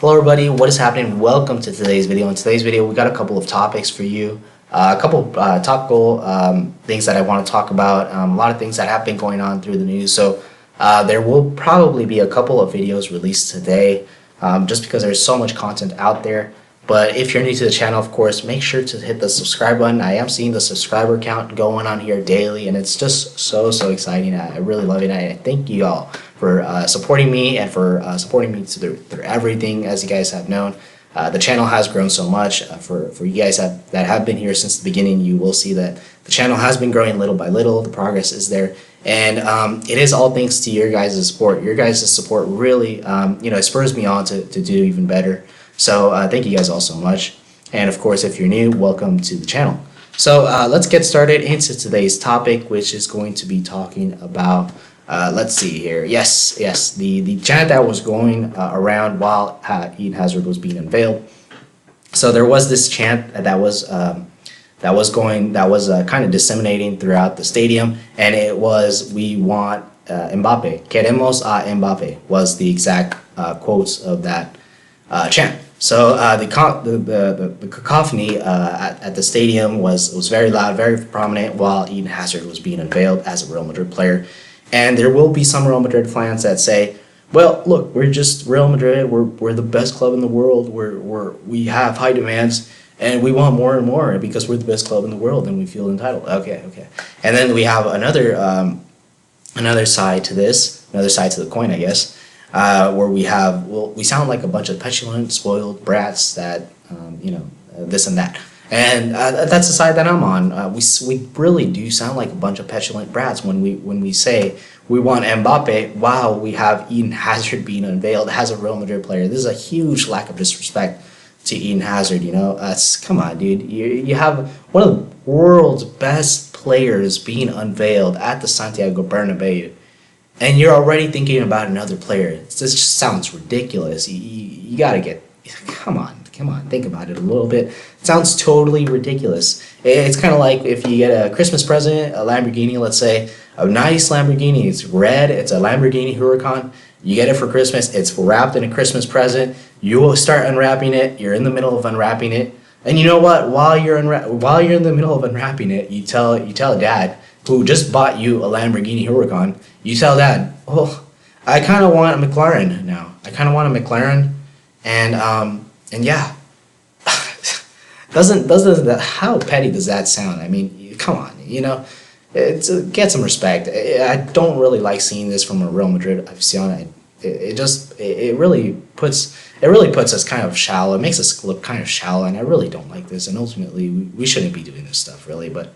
Hello everybody, what is happening? Welcome to today's video. In today's video, we got a couple of topics for you. A couple topical things that I want to talk about. A lot of things that have been going on through the news. So there will probably be a couple of videos released today just because there's so much content out there. But if you're new to the channel, of course, make sure to hit the subscribe button. I am seeing the subscriber count going on here daily, and it's just so exciting. I really love it. I thank you all for supporting me and for supporting me through everything. As you guys have known, the channel has grown so much. For you guys that have been here since the beginning, you will see that the channel has been growing little by little. The progress is there, and it is all thanks to your guys' support. Your guys' support really, it spurs me on to do even better. So thank you guys all so much. And of course, if you're new, welcome to the channel. So let's get started into today's topic, which is going to be talking about, let's see here. Yes, the chant that was going around while Eden Hazard was being unveiled. So there was this chant that was kind of disseminating throughout the stadium, and it was, "We want Mbappe. Queremos a Mbappe" was the exact quotes of that chant. So the cacophony at the stadium was very loud, very prominent while Eden Hazard was being unveiled as a Real Madrid player. And there will be some Real Madrid fans that say, "Well, look, we're just Real Madrid. We're the best club in the world. We have high demands, and we want more and more because we're the best club in the world, and we feel entitled." Okay. And then we have another side to this, another side to the coin, I guess. Where we sound like a bunch of petulant, spoiled brats that, this and that. And that's the side that I'm on. We really do sound like a bunch of petulant brats when we say we want Mbappe while we have Eden Hazard being unveiled as a Real Madrid player. This is a huge lack of disrespect to Eden Hazard, come on, dude. You have one of the world's best players being unveiled at the Santiago Bernabeu, and you're already thinking about another player. This just sounds ridiculous. You gotta come on, think about it a little bit. It sounds totally ridiculous. It's kind of like if you get a Christmas present, a Lamborghini, let's say, a nice Lamborghini. It's red, it's a Lamborghini Huracan. You get it for Christmas, it's wrapped in a Christmas present. You will start unwrapping it, you're in the middle of unwrapping it. And you know what, while you're in the middle of unwrapping it, you tell Dad, who just bought you a Lamborghini Huracan, you tell Dad, "Oh, I kind of want a McLaren now. I kind of want a McLaren," and yeah, doesn't that, how petty does that sound? I mean, come on, get some respect. I don't really like seeing this from a Real Madrid afición. It really puts us kind of shallow. It makes us look kind of shallow, and I really don't like this. And ultimately, we shouldn't be doing this stuff, really, but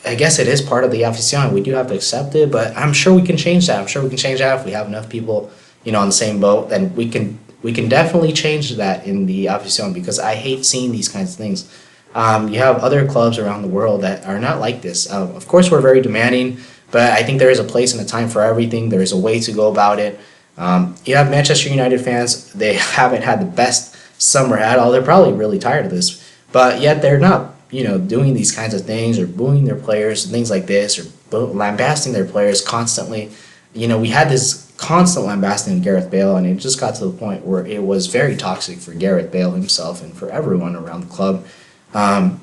I guess it is part of the afición. We do have to accept it, but I'm sure we can change that. I'm sure we can change that if we have enough people, on the same boat. Then we can definitely change that in the afición, because I hate seeing these kinds of things. You have other clubs around the world that are not like this. Of course, we're very demanding, but I think there is a place and a time for everything. There is a way to go about it. You have Manchester United fans. They haven't had the best summer at all. They're probably really tired of this, but yet they're not doing these kinds of things or booing their players and things like this, or lambasting their players constantly. We had this constant lambasting of Gareth Bale, and it just got to the point where it was very toxic for Gareth Bale himself and for everyone around the club. And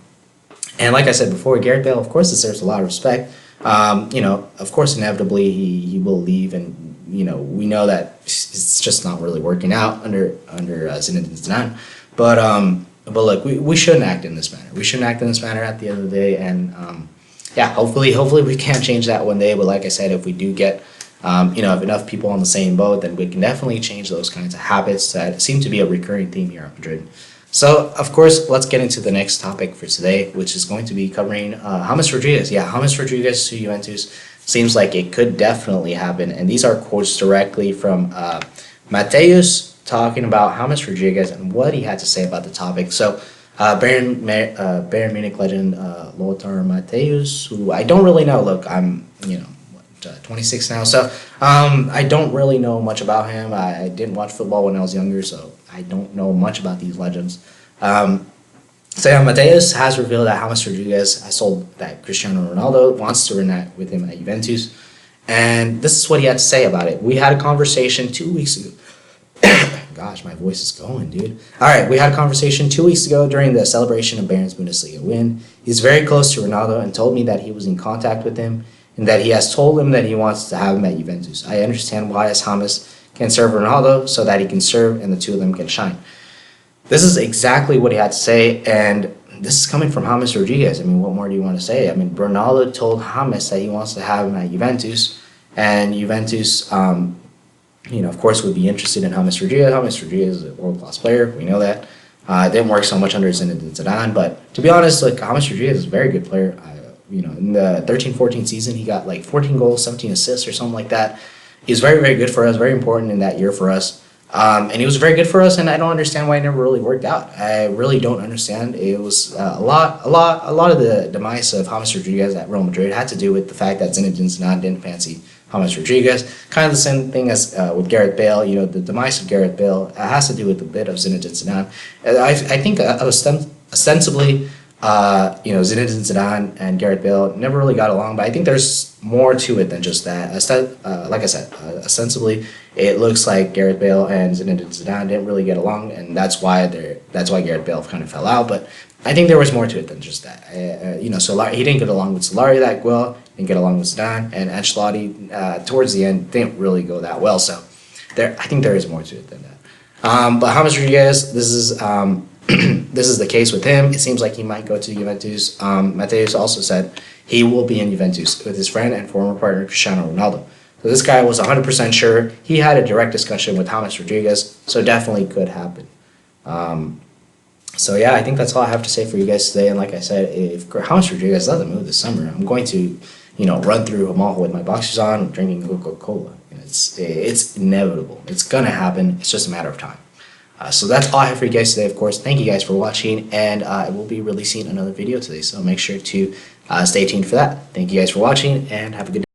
like I said before, Gareth Bale, of course, deserves a lot of respect. Of course, inevitably he will leave, and we know that it's just not really working out under Zinedine Zidane. But look, we shouldn't act in this manner. We shouldn't act in this manner at the end of the day. And hopefully we can change that one day. But like I said, if we do get if enough people on the same boat, then we can definitely change those kinds of habits that seem to be a recurring theme here at Madrid. So of course, let's get into the next topic for today, which is going to be covering James Rodriguez. Yeah, James Rodriguez to Juventus seems like it could definitely happen. And these are quotes directly from Mateus, talking about James Rodriguez and what he had to say about the topic. So Bayern Munich legend Lothar Matthäus, who I don't really know. Look, I'm 26 now, so I don't really know much about him. I didn't watch football when I was younger, so I don't know much about these legends. Mateus has revealed that James Rodriguez has told that Cristiano Ronaldo wants to reunite with him at Juventus, and this is what he had to say about it. "We had a conversation 2 weeks ago gosh, my voice is going, dude. All right, we had a conversation 2 weeks ago during the celebration of Bayern's Bundesliga win. He's very close to Ronaldo and told me that he was in contact with him and that he has told him that he wants to have him at Juventus. I understand why, as James can serve Ronaldo so that he can serve and the two of them can shine. This is exactly what he had to say, and this is coming from James Rodriguez. I mean, what more do you want to say? I mean, Ronaldo told James that he wants to have him at Juventus, and Juventus, of course, would be interested in James Rodriguez. James Rodriguez is a world-class player. We know that. It didn't work so much under Zinedine Zidane, but to be honest, like, James Rodriguez is a very good player. In the 13-14 season, he got like 14 goals, 17 assists or something like that. He was very, very good for us, very important in that year for us. And he was very good for us, and I don't understand why it never really worked out. I really don't understand. It was a lot of the demise of James Rodriguez at Real Madrid had to do with the fact that Zinedine Zidane didn't fancy James Rodriguez. Kind of the same thing as with Gareth Bale. The demise of Gareth Bale has to do with a bit of Zinedine Zidane. I think ostensibly, Zinedine Zidane and Gareth Bale never really got along, but I think there's more to it than just that. Like I said, ostensibly, it looks like Gareth Bale and Zinedine Zidane didn't really get along, and that's why Gareth Bale kind of fell out. But I think there was more to it than just that. He didn't get along with Solari that well, didn't get along with Zidane, and Ancelotti towards the end didn't really go that well. So I think there is more to it than that. But James Rodriguez, this is this is the case with him. It seems like he might go to Juventus. Mateus also said he will be in Juventus with his friend and former partner Cristiano Ronaldo. So this guy was 100% sure. He had a direct discussion with James Rodriguez, so definitely could happen. So yeah, I think that's all I have to say for you guys today. And like I said, if James Rodriguez doesn't move this summer, I'm going to, run through a mall with my boxers on, drinking Coca-Cola. It's inevitable. It's gonna happen. It's just a matter of time. So that's all I have for you guys today, of course. Thank you guys for watching, and I will be releasing another video today, so make sure to stay tuned for that. Thank you guys for watching, and have a good day.